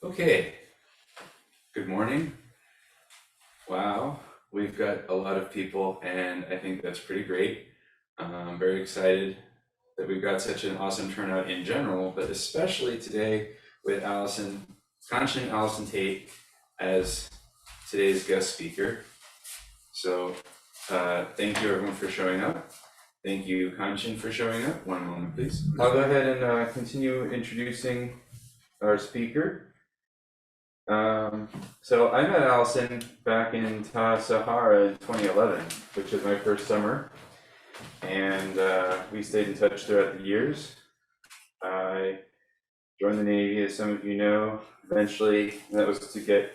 Okay, good morning. Wow, we've got a lot of people, and I think that's pretty great. I'm very excited that we've got such an awesome turnout in general, but especially today with Kanshin Allison Tait as today's guest speaker. So, thank you everyone for showing up. Thank you, Kanshin, for showing up. One moment, please. I'll go ahead and continue introducing our speaker. So I met Allison back in Sahara in 2011, which was my first summer, and we stayed in touch throughout the years. I joined the Navy, as some of you know. Eventually, that was to get,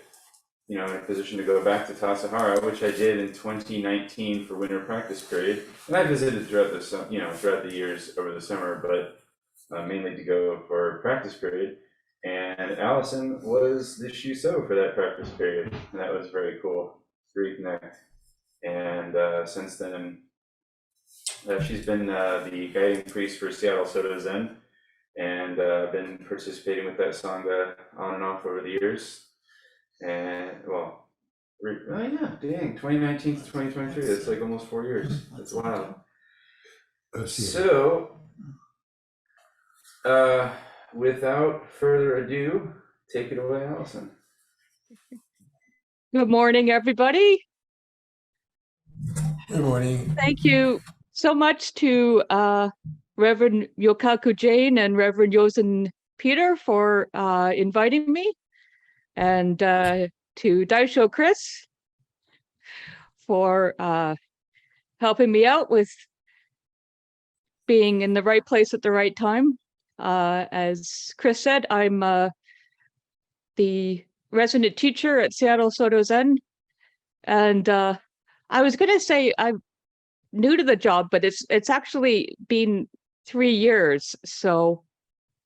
in a position to go back to Sahara, which I did in 2019 for winter practice period. And I visited throughout throughout the years over the summer, but mainly to go for practice period. And Allison was the Shuso for that practice period, and that was very cool to reconnect. And since then, she's been the guiding priest for Seattle Soto Zen, and been participating with that sangha on and off over the years. And well, oh yeah, dang, 2019 to 2023, that's like almost 4 years. That's wild. So, without further ado, take it away, Allison. Good morning, everybody. Good morning. Thank you so much to Reverend Yokaku Jane and Reverend Yosen Peter for inviting me, and to Daisho Chris for helping me out with being in the right place at the right time. As Chris said, I'm the resident teacher at Seattle Soto Zen, and I was going to say I'm new to the job, but it's actually been 3 years, so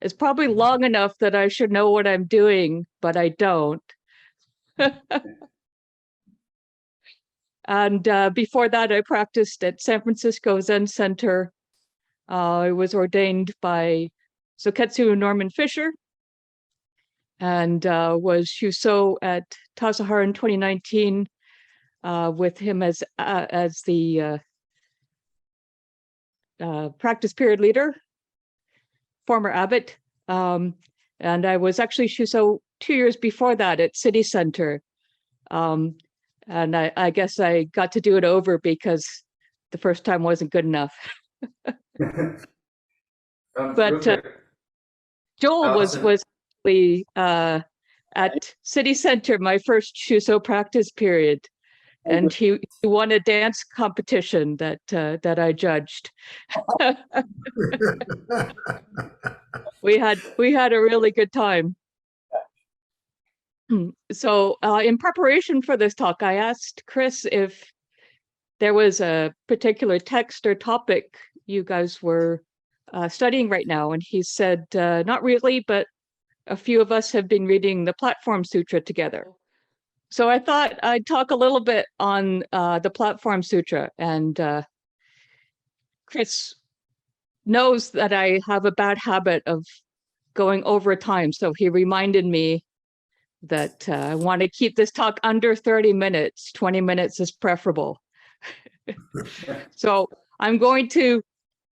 it's probably long enough that I should know what I'm doing, but I don't. And before that, I practiced at San Francisco Zen Center. I was ordained by Soketsu Norman Fisher, and was Shuso at Tassajara in 2019 with him as the practice period leader, former abbot. And I was actually Shuso 2 years before that at City Center. And I guess I got to do it over because the first time wasn't good enough. But Joel was actually at City Center my first Shuso practice period, and he won a dance competition that I judged. we had a really good time. So in preparation for this talk, I asked Chris if there was a particular text or topic you guys were studying right now, and he said not really, but a few of us have been reading the Platform Sutra together. So I thought I'd talk a little bit on the Platform Sutra, and Chris knows that I have a bad habit of going over time, so he reminded me that I want to keep this talk under 30 minutes. 20 minutes is preferable. So I'm going to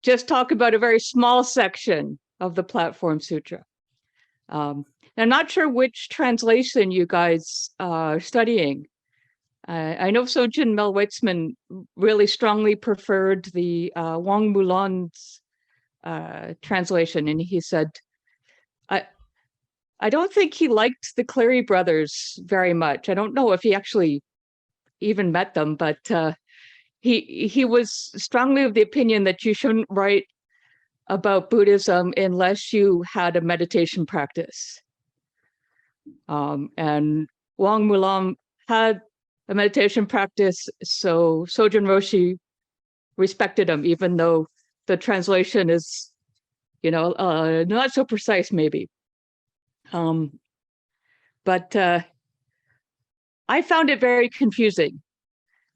just talk about a very small section of the Platform Sutra. I'm not sure which translation you guys are studying. I know Sojin Melwitzman really strongly preferred the Wang Mulan's translation, and he said, I don't think he liked the Cleary brothers very much. I don't know if he actually even met them, but he was strongly of the opinion that you shouldn't write about Buddhism unless you had a meditation practice. And Wang Mulan had a meditation practice, so Sojin Roshi respected him, even though the translation is, not so precise, maybe. But I found it very confusing.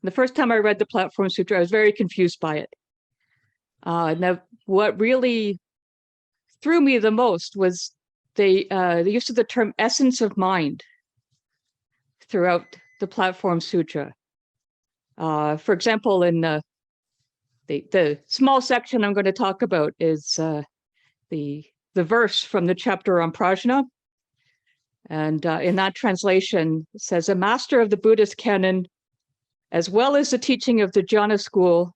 The first time I read the Platform Sutra, I was very confused by it. Now, what really threw me the most was the use of the term essence of mind throughout the Platform Sutra. For example, in the small section I'm going to talk about is the verse from the chapter on prajna. And in that translation, it says, a master of the Buddhist canon, as well as the teaching of the jhana school,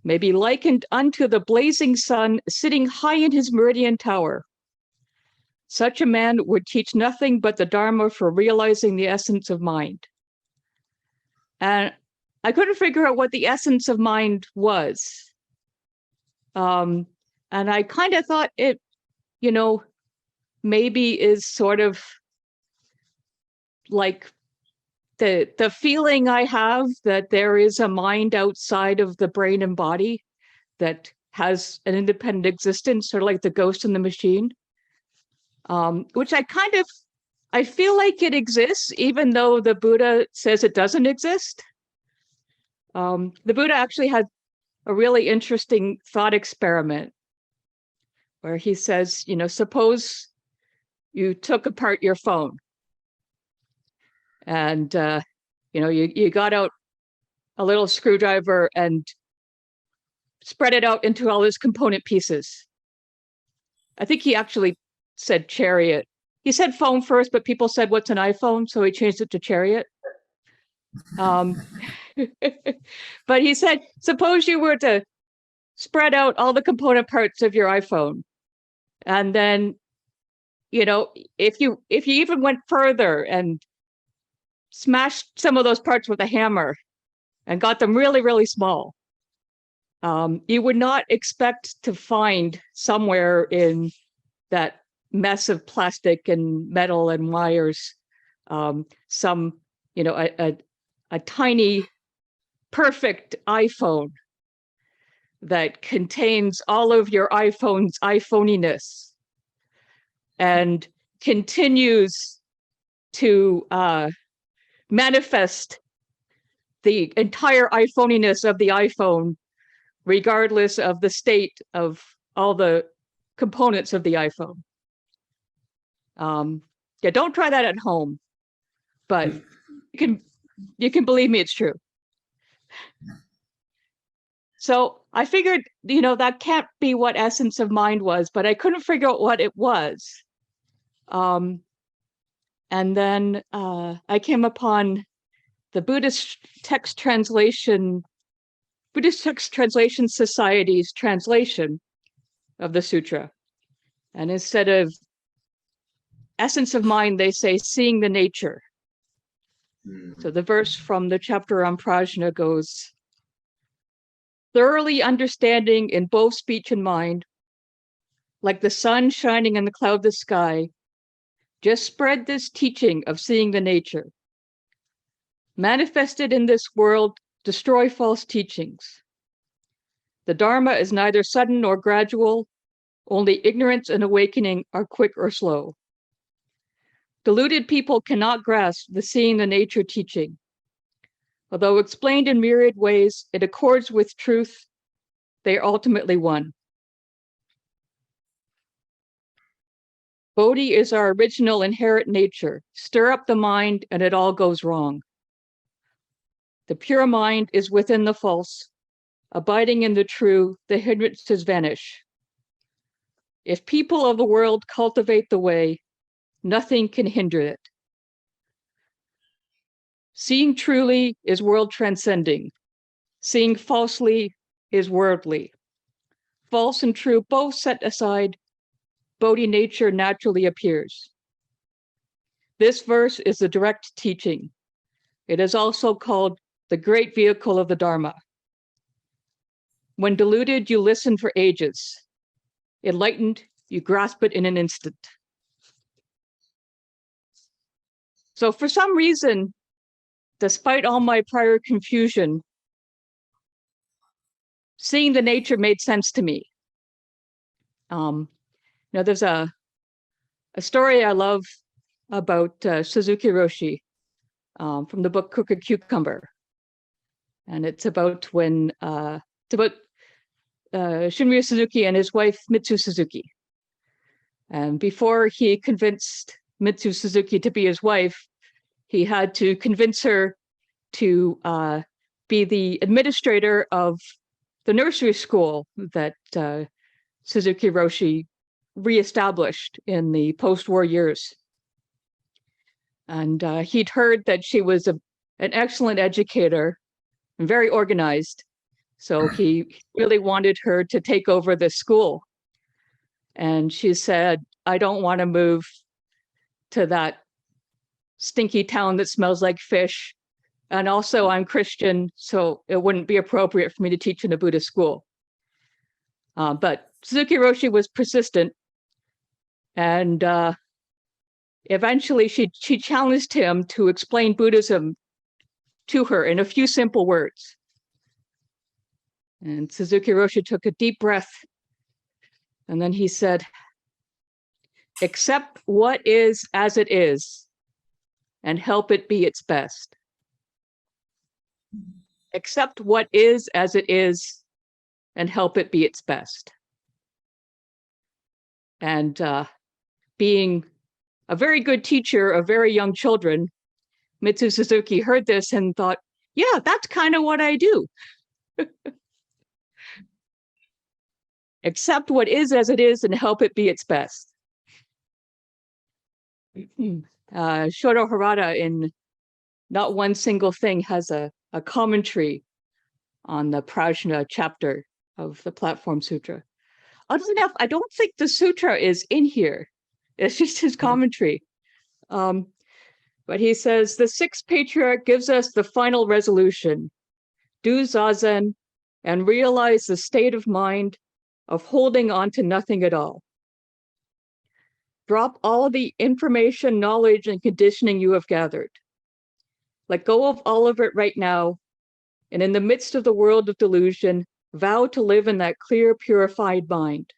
may be likened unto the blazing sun sitting high in his meridian tower. Such a man would teach nothing but the Dharma for realizing the essence of mind. And I couldn't figure out what the essence of mind was. And I kind of thought it, maybe is sort of like the feeling I have that there is a mind outside of the brain and body that has an independent existence, sort of like the ghost in the machine, which I feel like it exists, even though the Buddha says it doesn't exist. The Buddha actually had a really interesting thought experiment where he says, suppose you took apart your phone and, you got out a little screwdriver and spread it out into all its component pieces. I think he actually said chariot. He said phone first, but people said, what's an iPhone? So he changed it to chariot. But he said, suppose you were to spread out all the component parts of your iPhone. And then, if you even went further and smashed some of those parts with a hammer and got them really, really small, you would not expect to find somewhere in that mess of plastic and metal and wires some, a tiny, perfect iPhone that contains all of your iPhone's iPhoniness and continues to manifest the entire iPhoniness of the iPhone, regardless of the state of all the components of the iPhone. Yeah, don't try that at home, but you can believe me, it's true. So I figured, that can't be what essence of mind was, but I couldn't figure out what it was. And then I came upon the Buddhist Text Translation Society's translation of the sutra. And instead of essence of mind, they say seeing the nature. So the verse from the chapter on prajna goes, thoroughly understanding in both speech and mind, like the sun shining in the cloudless sky, just spread this teaching of seeing the nature. Manifested in this world, destroy false teachings. The Dharma is neither sudden nor gradual, only ignorance and awakening are quick or slow. Deluded people cannot grasp the seeing the nature teaching. Although explained in myriad ways, it accords with truth. They are ultimately one. Bodhi is our original inherent nature. Stir up the mind and it all goes wrong. The pure mind is within the false. Abiding in the true, the hindrances vanish. If people of the world cultivate the way, nothing can hinder it. Seeing truly is world transcending. Seeing falsely is worldly. False and true both set aside, Bodhi nature naturally appears. This verse is the direct teaching. It is also called the great vehicle of the Dharma. When deluded, you listen for ages. Enlightened, you grasp it in an instant. So for some reason, despite all my prior confusion, seeing the nature made sense to me. There's a story I love about Suzuki Roshi from the book Crooked Cucumber. And it's about when, Shunryu Suzuki and his wife, Mitsu Suzuki. And before he convinced Mitsu Suzuki to be his wife, he had to convince her to be the administrator of the nursery school that Suzuki Roshi reestablished in the post-war years. And he'd heard that she was an excellent educator and very organized. So he really wanted her to take over the school. And she said, I don't want to move to that stinky town that smells like fish. And also I'm Christian, so it wouldn't be appropriate for me to teach in a Buddhist school. But Suzuki Roshi was persistent, and eventually she challenged him to explain Buddhism to her in a few simple words. And Suzuki Roshi took a deep breath, and then he said, accept what is as it is, and help it be its best. Accept what is as it is, and help it be its best. And being a very good teacher of very young children, Mitsu Suzuki heard this and thought, yeah, that's kind of what I do. Accept what is as it is and help it be its best. Shoto Harada in Not One Single Thing has a commentary on the Prajna chapter of the Platform Sutra. Oddly enough, I don't think the sutra is in here. It's just his commentary. But he says, the sixth patriarch gives us the final resolution. Do zazen and realize the state of mind of holding on to nothing at all. Drop all the information, knowledge, and conditioning you have gathered. Let go of all of it right now, and in the midst of the world of delusion, vow to live in that clear, purified mind.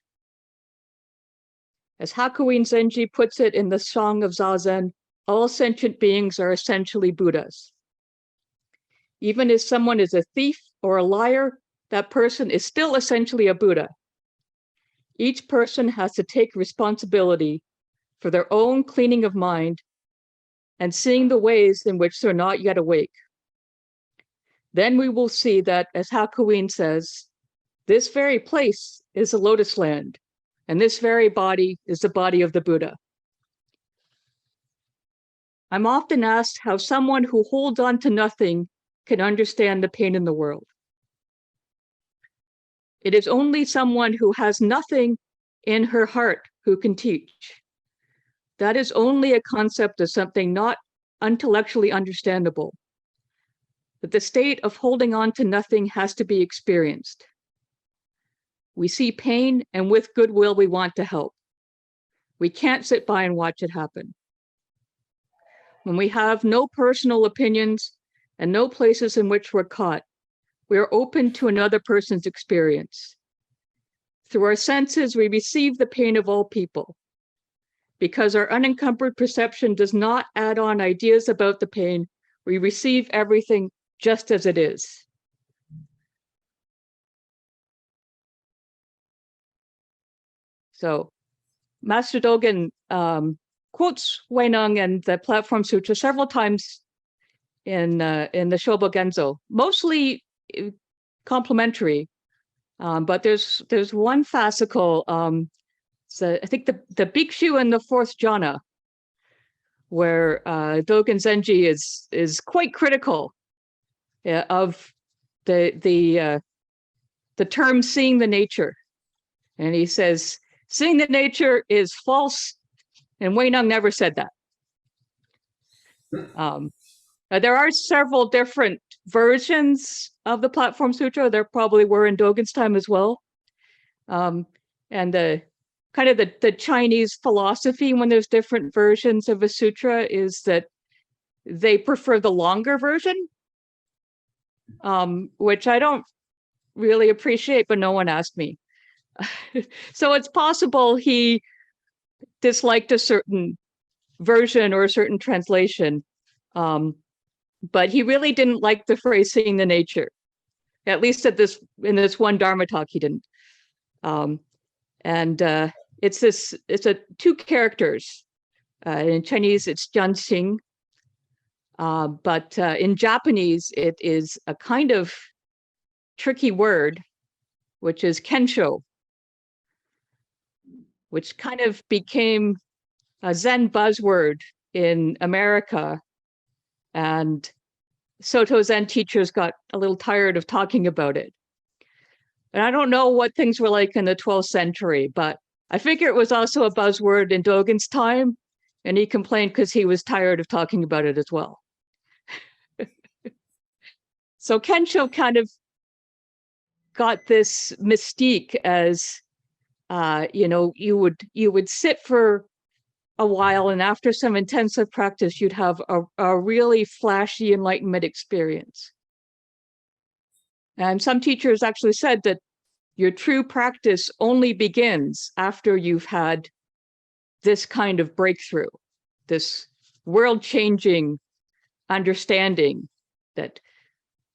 As Hakuin Zenji puts it in the Song of Zazen, all sentient beings are essentially Buddhas. Even if someone is a thief or a liar, that person is still essentially a Buddha. Each person has to take responsibility for their own cleaning of mind and seeing the ways in which they're not yet awake. Then we will see that, as Hakuin says, this very place is the lotus land, and this very body is the body of the Buddha. I'm often asked how someone who holds on to nothing can understand the pain in the world. It is only someone who has nothing in her heart who can teach. That is only a concept of something not intellectually understandable. But the state of holding on to nothing has to be experienced. We see pain, and with goodwill, we want to help. We can't sit by and watch it happen. When we have no personal opinions and no places in which we're caught, we are open to another person's experience. Through our senses, we receive the pain of all people. Because our unencumbered perception does not add on ideas about the pain, we receive everything just as it is. So Master Dogen quotes Huineng and the Platform Sutra several times in the Shobo Genzo, mostly complimentary, but there's one fascicle, so I think the Bhikshu in the fourth jhana, where Dogen Zenji is quite critical of the term seeing the nature, and he says seeing the nature is false, and Huineng never said that. There are several different versions of the Platform Sutra. There probably were in Dogen's time as well, and the kind of the Chinese philosophy when there's different versions of a sutra is that they prefer the longer version, which I don't really appreciate, but no one asked me. So it's possible he disliked a certain version or a certain translation, but he really didn't like the phrase seeing the nature. At least in this one Dharma talk, he didn't. And it's a two characters. In Chinese, it's jianxing. But in Japanese, it is a kind of tricky word, which is Kensho, which kind of became a Zen buzzword in America. And Soto Zen teachers got a little tired of talking about it. And I don't know what things were like in the 12th century, but I figure it was also a buzzword in Dogen's time. And he complained because he was tired of talking about it as well. So Kensho kind of got this mystique as, you would sit for a while, and after some intensive practice, you'd have a really flashy enlightenment experience. And some teachers actually said that your true practice only begins after you've had this kind of breakthrough, this world-changing understanding that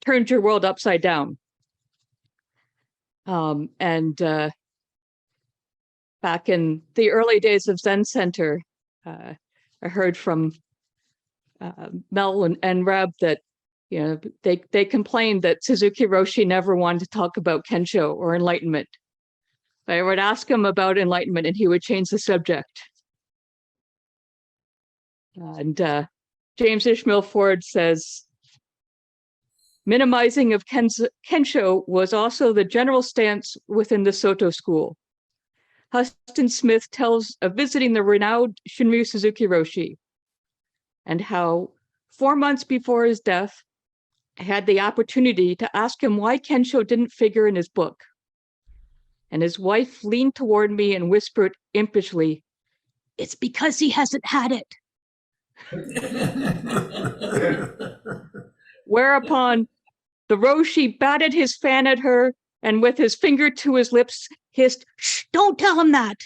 turns your world upside down. Back in the early days of Zen Center, I heard from Mel and Reb that they complained that Suzuki Roshi never wanted to talk about Kensho or enlightenment. I would ask him about enlightenment and he would change the subject. And James Ishmael Ford says, minimizing of Kensho was also the general stance within the Soto school. Huston Smith tells of visiting the renowned Shunryu Suzuki Roshi and how 4 months before his death, I had the opportunity to ask him why Kensho didn't figure in his book. And his wife leaned toward me and whispered impishly, "It's because he hasn't had it." Whereupon the Roshi batted his fan at her and with his finger to his lips hissed, "Shh, don't tell him that."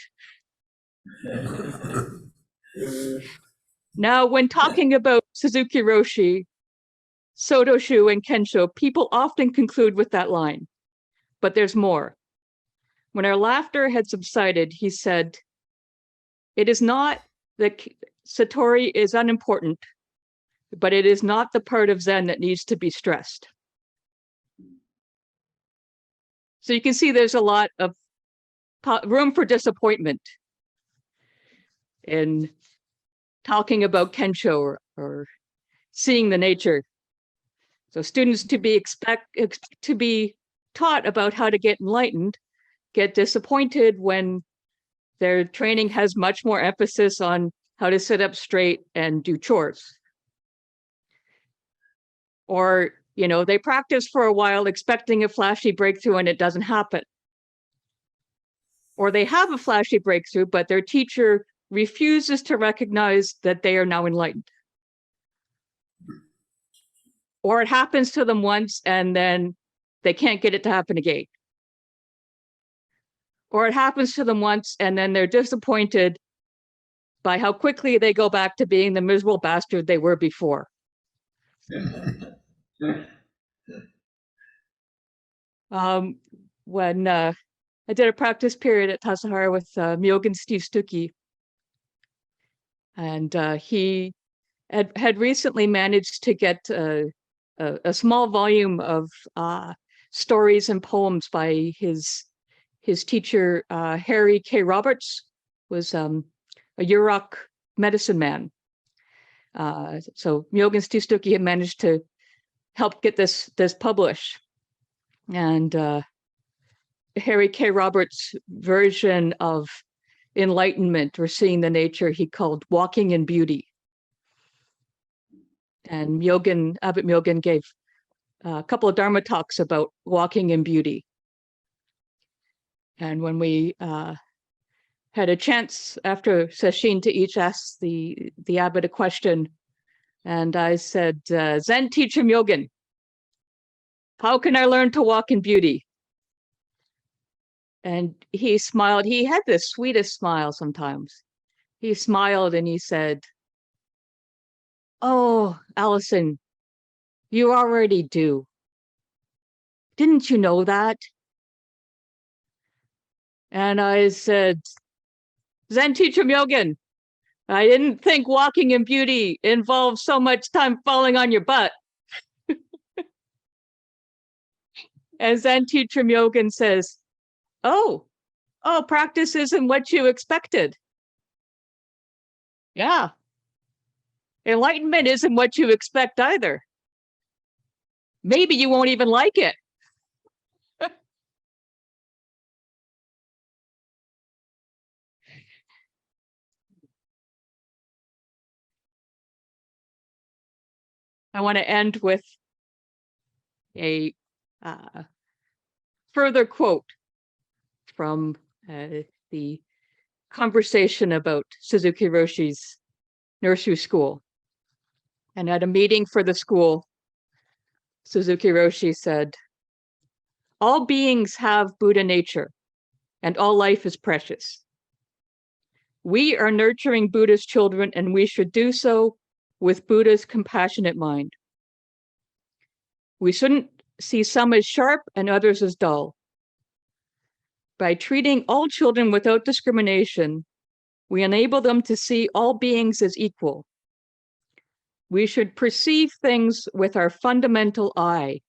Now, when talking about Suzuki Roshi, Sotoshu, and Kensho, people often conclude with that line, but there's more. When our laughter had subsided, he said, "It is not that Satori is unimportant, but it is not the part of Zen that needs to be stressed." So you can see there's a lot of room for disappointment in talking about Kensho or seeing the nature. So students to be taught about how to get enlightened get disappointed when their training has much more emphasis on how to sit up straight and do chores. Or, they practice for a while expecting a flashy breakthrough and it doesn't happen. Or they have a flashy breakthrough, but their teacher refuses to recognize that they are now enlightened. Or it happens to them once and then they can't get it to happen again. Or it happens to them once and then they're disappointed by how quickly they go back to being the miserable bastard they were before. When I did a practice period at Tassajara with Myogen Steve Stuckey, and he had recently managed to get a small volume of stories and poems by his teacher, Harry K. Roberts, was a Yurok medicine man. So Myogen Steve Stuckey had managed to help get this published. And Harry K. Roberts' version of enlightenment or seeing the nature he called walking in beauty. And Abbot Myogen gave a couple of Dharma talks about walking in beauty. And when we had a chance after sesshin to each ask the abbot a question, and I said, "Zen teacher Myogen, how can I learn to walk in beauty?" And he smiled. He had the sweetest smile sometimes. He smiled and he said, "Oh, Allison, you already do. Didn't you know that?" And I said, Zen teacher Myogen, I didn't think walking in beauty involves so much time falling on your butt. And Zen teacher Myogen says, oh, practice isn't what you expected. Yeah. Enlightenment isn't what you expect either. Maybe you won't even like it. I want to end with a further quote from the conversation about Suzuki Roshi's nursery school. And at a meeting for the school, Suzuki Roshi said, all beings have Buddha nature, and all life is precious. We are nurturing Buddha's children, and we should do so with Buddha's compassionate mind. We shouldn't see some as sharp and others as dull. By treating all children without discrimination, we enable them to see all beings as equal. We should perceive things with our fundamental eye,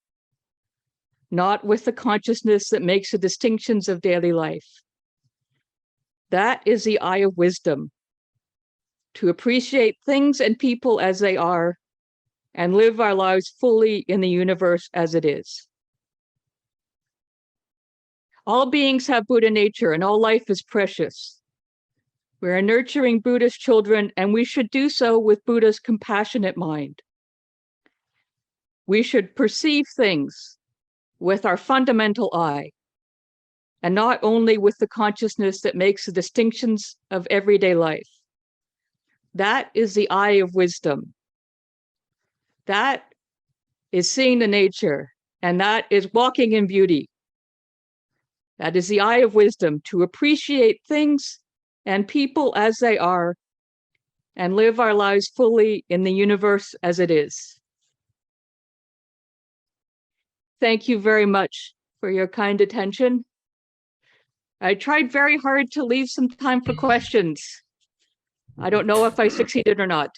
not with the consciousness that makes the distinctions of daily life. That is the eye of wisdom, to appreciate things and people as they are and live our lives fully in the universe as it is. All beings have Buddha nature and all life is precious. We are nurturing Buddha's children, and we should do so with Buddha's compassionate mind. We should perceive things with our fundamental eye, and not only with the consciousness that makes the distinctions of everyday life. That is the eye of wisdom. That is seeing the nature, and that is walking in beauty. That is the eye of wisdom, to appreciate things and people as they are, and live our lives fully in the universe as it is. Thank you very much for your kind attention. I tried very hard to leave some time for questions. I don't know if I succeeded or not.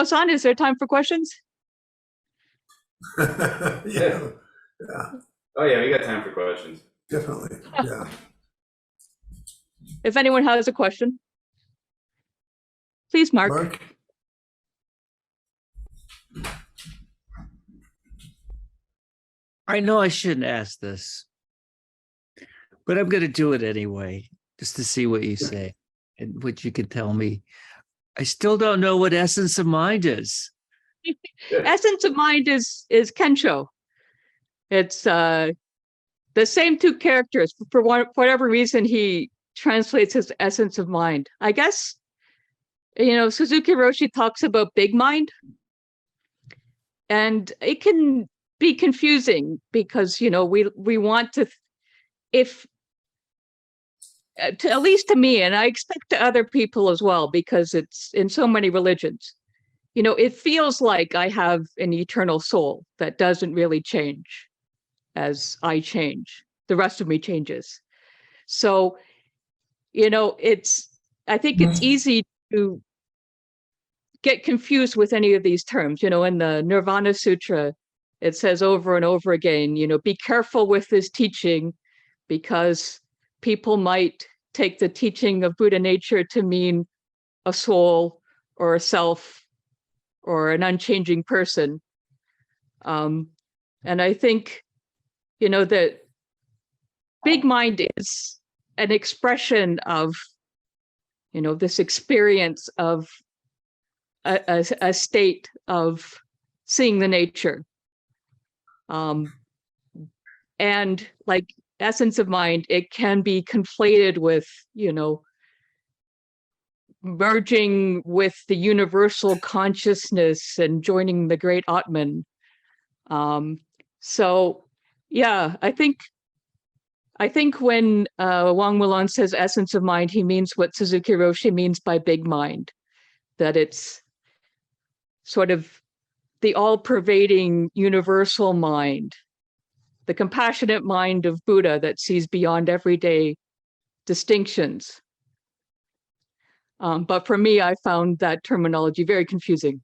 San, is there time for questions? Yeah, Oh yeah, we got time for questions. definitely. Yeah. If anyone has a question, please, Mark. Mark? I know I shouldn't ask this, but I'm going to do it anyway, just to see what you say and what you can tell me. I still don't know what essence of mind is. Essence of mind is Kensho. It's the same two characters. For whatever reason, he translates his essence of mind. I guess, Suzuki Roshi talks about big mind, and it can be confusing because, we want to, at least to me, and I expect to other people as well, because it's in so many religions, it feels like I have an eternal soul that doesn't really change as I change. The rest of me changes. So, I think it's easy to get confused with any of these terms. In the Nirvana Sutra, it says over and over again, be careful with this teaching, because people might take the teaching of Buddha nature to mean a soul or a self or an unchanging person. And I think, that big mind is an expression of, this experience of a state of seeing the nature. And like essence of mind, it can be conflated with, merging with the universal consciousness and joining the great Atman. So yeah, I think when Wang Mulan says essence of mind, he means what Suzuki Roshi means by big mind, that it's sort of the all-pervading universal mind the compassionate mind of Buddha that sees beyond everyday distinctions. But for me, I found that terminology very confusing.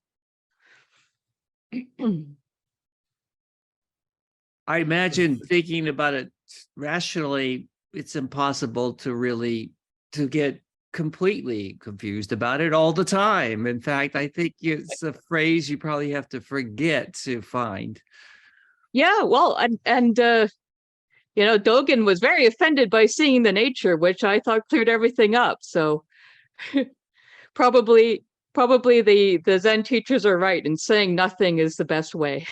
I imagine thinking about it rationally, it's impossible to get completely confused about it all the time. In fact, I think it's a phrase you probably have to forget to find. Yeah, well, Dogen was very offended by seeing the nature, which I thought cleared everything up. So probably the Zen teachers are right in saying nothing is the best way.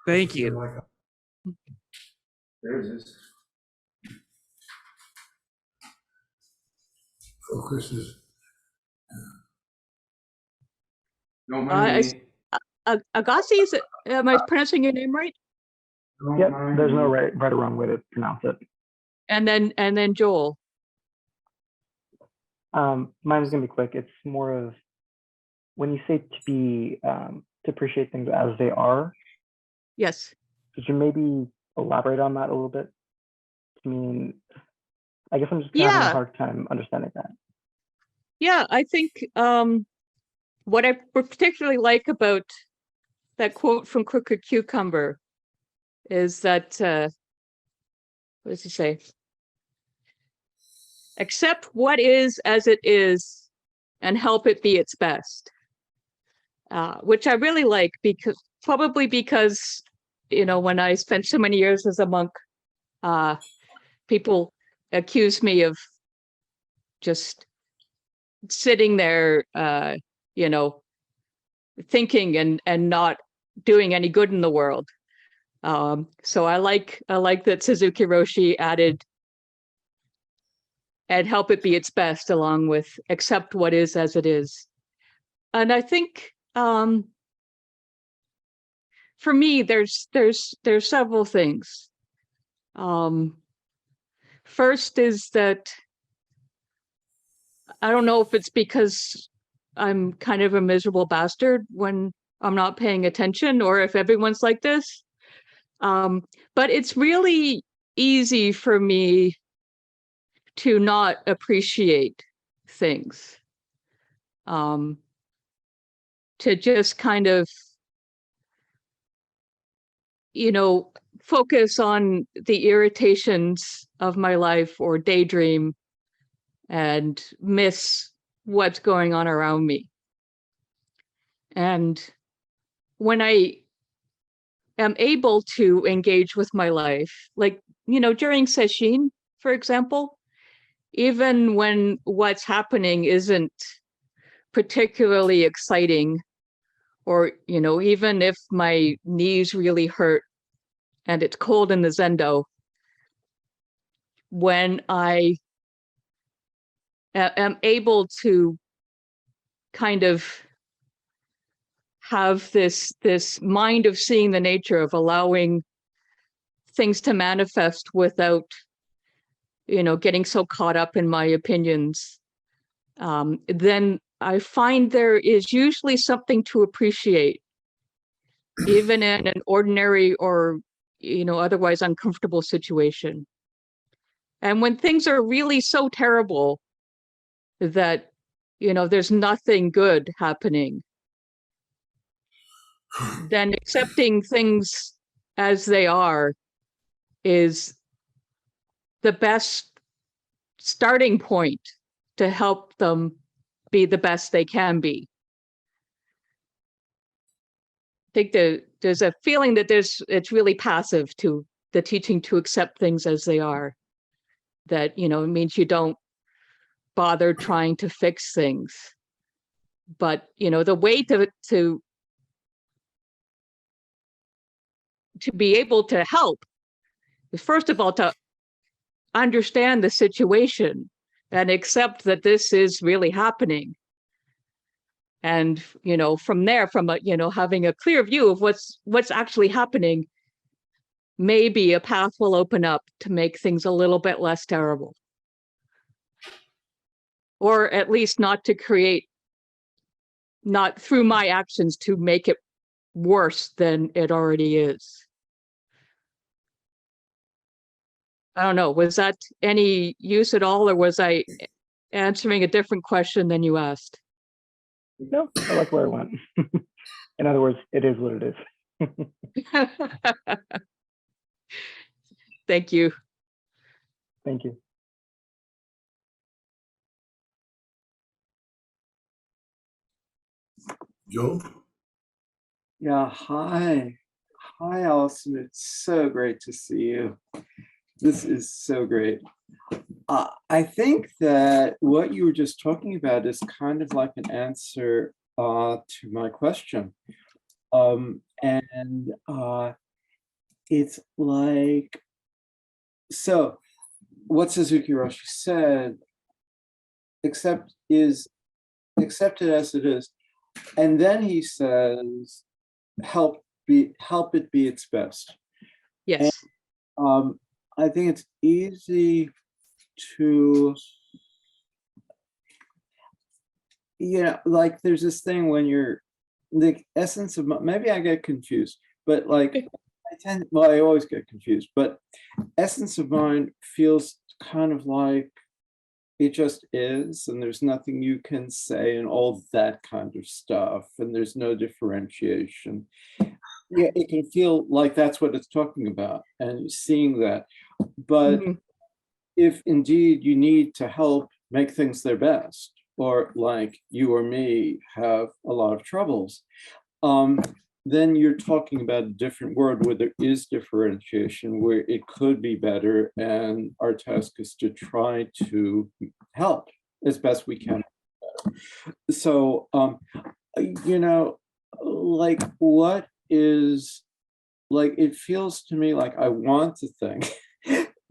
Thank you. There it is. Focus is, Don't I- mind me. Agassi, am I pronouncing your name right? Don't Yep, mind there's no me. right or wrong way to pronounce it. And then Joel. Mine's gonna be quick. It's more of when you say to appreciate things as they are. Yes. Could you maybe elaborate on that a little bit? I mean, I guess I'm just having a Yeah. hard time understanding that. Yeah, I think what I particularly like about that quote from Crooked Cucumber is that, what does he say? Accept what is as it is and help it be its best. Which I really like because when I spent so many years as a monk, people accuse me of just sitting there, thinking and not doing any good in the world. So I like that Suzuki Roshi added and help it be its best along with accept what is as it is. And I think for me, there's several things. First is that I don't know if it's because I'm kind of a miserable bastard when I'm not paying attention or if everyone's like this. But it's really easy for me to not appreciate things. To just kind of, focus on the irritations of my life or daydream and miss what's going on around me. And when I am able to engage with my life, like, during sesshin, for example, even when what's happening isn't particularly exciting, or, even if my knees really hurt and it's cold in the zendo, when I am able to kind of have this mind of seeing the nature, of allowing things to manifest without, getting so caught up in my opinions, then I find there is usually something to appreciate, even in an ordinary or, otherwise uncomfortable situation. And when things are really so terrible that, there's nothing good happening, then accepting things as they are is the best starting point to help them be the best they can be. I think there's a feeling that it's really passive to the teaching to accept things as they are. That, it means you don't bother trying to fix things. But, the way to be able to help is, first of all, to understand the situation and accept that this is really happening. And, from there, having a clear view of what's actually happening, maybe a path will open up to make things a little bit less terrible. Or at least not through my actions to make it worse than it already is. I don't know, was that any use at all, or was I answering a different question than you asked? No, I like where it went. In other words, it is what it is. Thank you. Thank you. Joe? Yeah, hi. Hi, Allison. It's so great to see you. This is so great. I think that what you were just talking about is kind of like an answer to my question. It's like, so what Suzuki Roshi said, accept it as it is. And then he says, help it be its best. Yes. And, I think it's easy to, like there's this thing when you're the essence of, maybe I get confused, but like I always get confused, but essence of mind feels kind of like it just is, and there's nothing you can say and all that kind of stuff, and there's no differentiation. Yeah, it can feel like that's what it's talking about, and seeing that. But if indeed you need to help make things their best, or like you or me have a lot of troubles, then you're talking about a different world where there is differentiation, where it could be better, and our task is to try to help as best we can. So, like what is, like, it feels to me like I want to think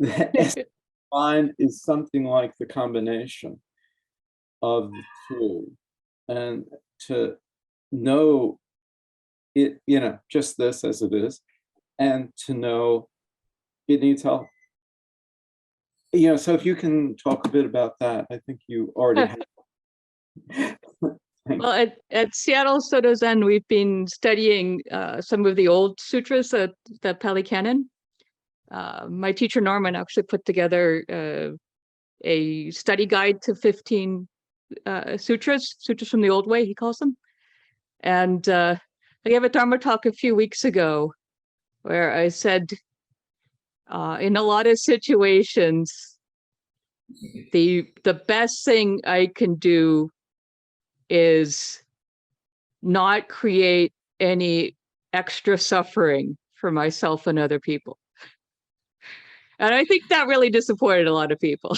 that mind is something like the combination of the two, and to know it, just this as it is, and to know it needs help. So if you can talk a bit about that, I think you already have. Well, at Seattle Soto Zen, we've been studying some of the old sutras, the Pali Canon. My teacher Norman actually put together a study guide to 15 sutras from the old way, he calls them. And I gave a Dharma talk a few weeks ago where I said, in a lot of situations, the best thing I can do is not create any extra suffering for myself and other people. And I think that really disappointed a lot of people.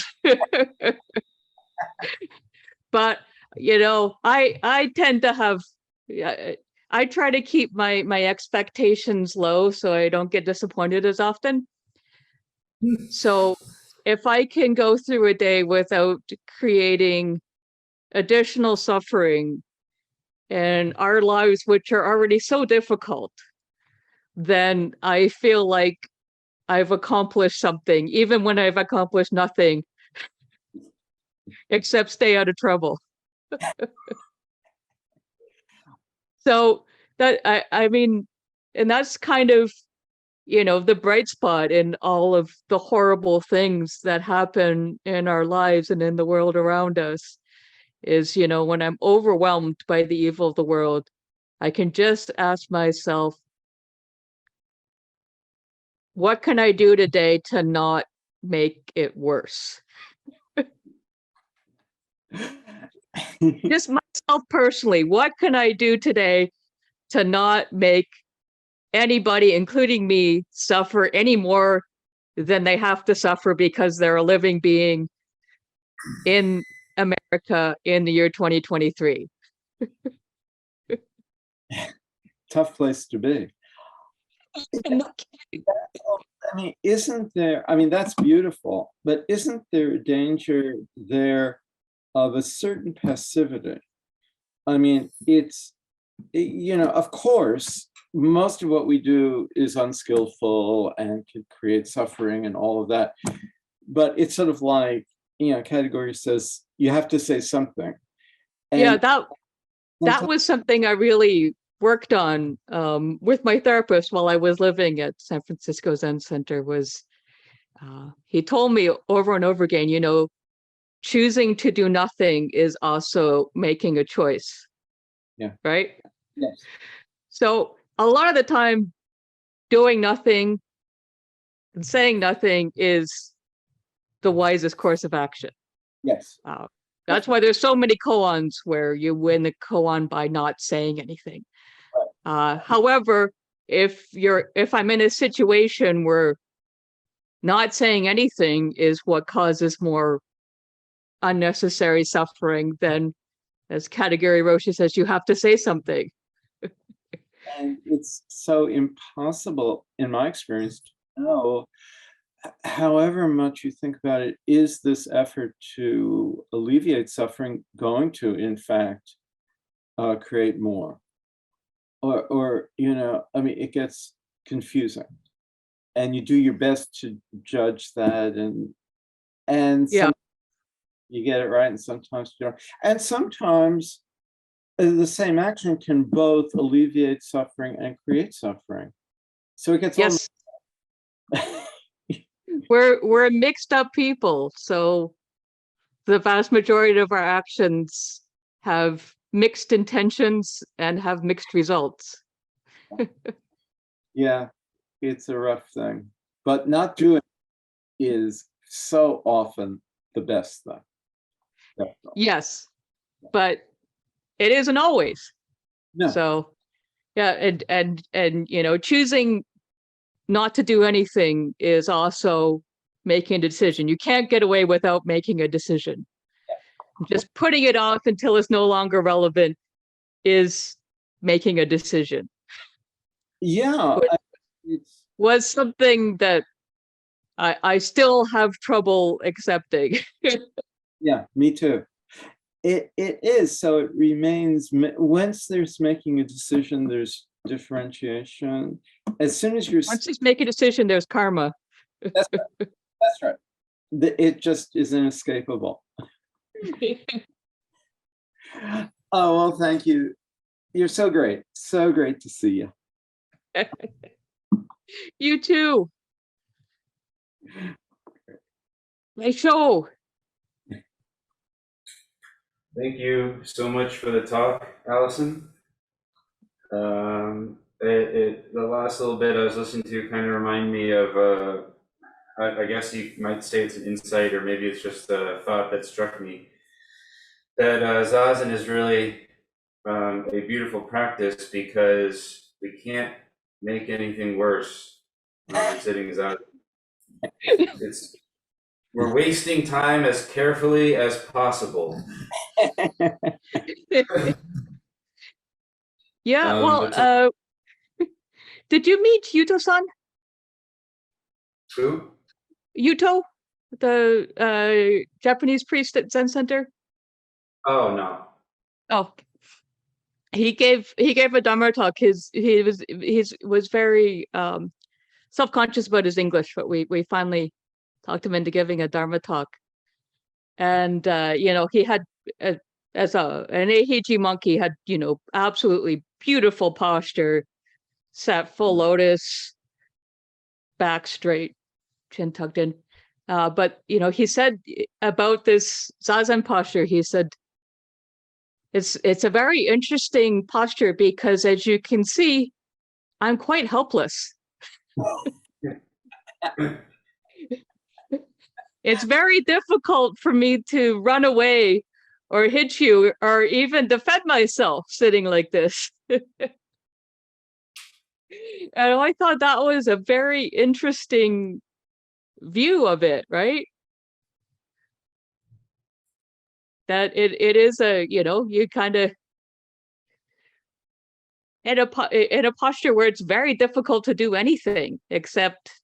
But, I tend to have, I try to keep my expectations low so I don't get disappointed as often. So if I can go through a day without creating additional suffering in our lives, which are already so difficult, then I feel like I've accomplished something, even when I've accomplished nothing except stay out of trouble. So that, I mean, and that's kind of, the bright spot in all of the horrible things that happen in our lives and in the world around us is, when I'm overwhelmed by the evil of the world, I can just ask myself, what can I do today to not make it worse? Just myself personally, what can I do today to not make anybody, including me, suffer any more than they have to suffer because they're a living being in America in the year 2023? Tough place to be. I mean, isn't there, that's beautiful, but isn't there a danger there of a certain passivity? I mean, it's, of course, most of what we do is unskillful and could create suffering and all of that. But it's sort of like, category says you have to say something. And yeah, that was something I really worked on with my therapist while I was living at San Francisco Zen Center was he told me over and over again, choosing to do nothing is also making a choice. Yeah. Right? Yes. So a lot of the time, doing nothing and saying nothing is the wisest course of action. Yes. That's why there's so many koans where you win the koan by not saying anything. However, if I'm in a situation where not saying anything is what causes more unnecessary suffering, then as Katagiri Roshi says, you have to say something. And it's so impossible, in my experience, to know, however much you think about it, is this effort to alleviate suffering going to, in fact, create more? Or I mean, it gets confusing. And you do your best to judge that, and Yeah. you get it right, and sometimes you don't. And sometimes the same action can both alleviate suffering and create suffering. So it gets Yes. We're mixed up people, so the vast majority of our actions have mixed intentions and have mixed results. Yeah, it's a rough thing, but not doing is so often the best thing. Definitely. Yes, but it isn't always. No. So yeah, and choosing not to do anything is also making a decision. You can't get away without making a decision. Just putting it off until it's no longer relevant is making a decision. Yeah, it's Was something that I still have trouble accepting. yeah, me too. It is, so it remains. Once there's making a decision, there's differentiation. As soon as you're Once you make a decision, there's karma. that's right. It just is inescapable. Oh, well, thank you. You're so great. So great to see you. You too. My show. Thank you so much for the talk, Allison. The last little bit I was listening to kind of remind me of, I guess you might say it's an insight, or maybe it's just a thought that struck me, that Zazen is really a beautiful practice because we can't make anything worse when we're sitting Zazen. We're wasting time as carefully as possible. Yeah, well, did you meet Yuto-san? Who? Yuto, the Japanese priest at Zen Center? Oh, no. Oh, he gave a Dharma talk. He was very self-conscious about his English, but we finally talked him into giving a Dharma talk. And he had as an Eiheiji monk, he had absolutely beautiful posture, sat full lotus, back straight, chin tucked in. But he said about this Zazen posture, he said it's a very interesting posture because, as you can see, I'm quite helpless. It's very difficult for me to run away or hit you or even defend myself sitting like this. And I thought that was a very interesting view of it, right? That it is you kind of in a posture where it's very difficult to do anything except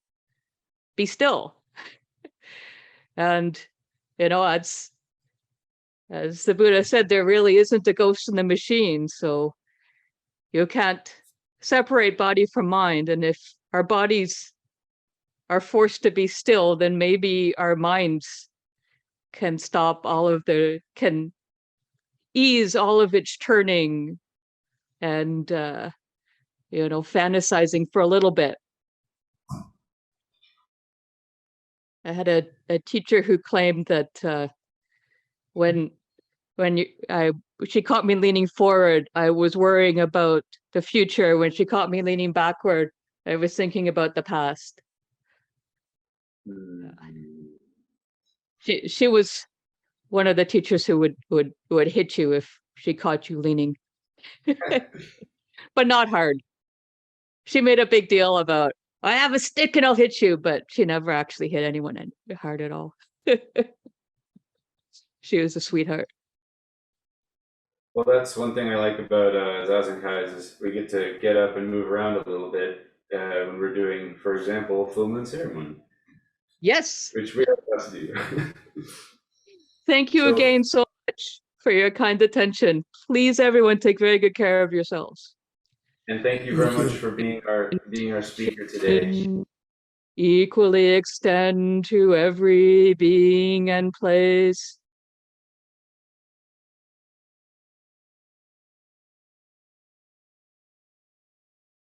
be still. And as the Buddha said, there really isn't a ghost in the machine, so you can't separate body from mind. And if our bodies are forced to be still, then maybe our minds can ease all of its turning and fantasizing for a little bit. I had a teacher who claimed that when she caught me leaning forward, I was worrying about the future. When she caught me leaning backward, I was thinking about the past. She was one of the teachers who would hit you if she caught you leaning, but not hard. She made a big deal about, I have a stick and I'll hit you, but she never actually hit anyone hard at all. She was a sweetheart. Well, that's one thing I like about Zazenkais is we get to get up and move around a little bit when we're doing, for example, full moon ceremony, Yes. which we have to do. Thank you So- again so much for your kind attention. Please, everyone, take very good care of yourselves. And thank you very Thank much you. for being our speaker today. Equally extend to every being and place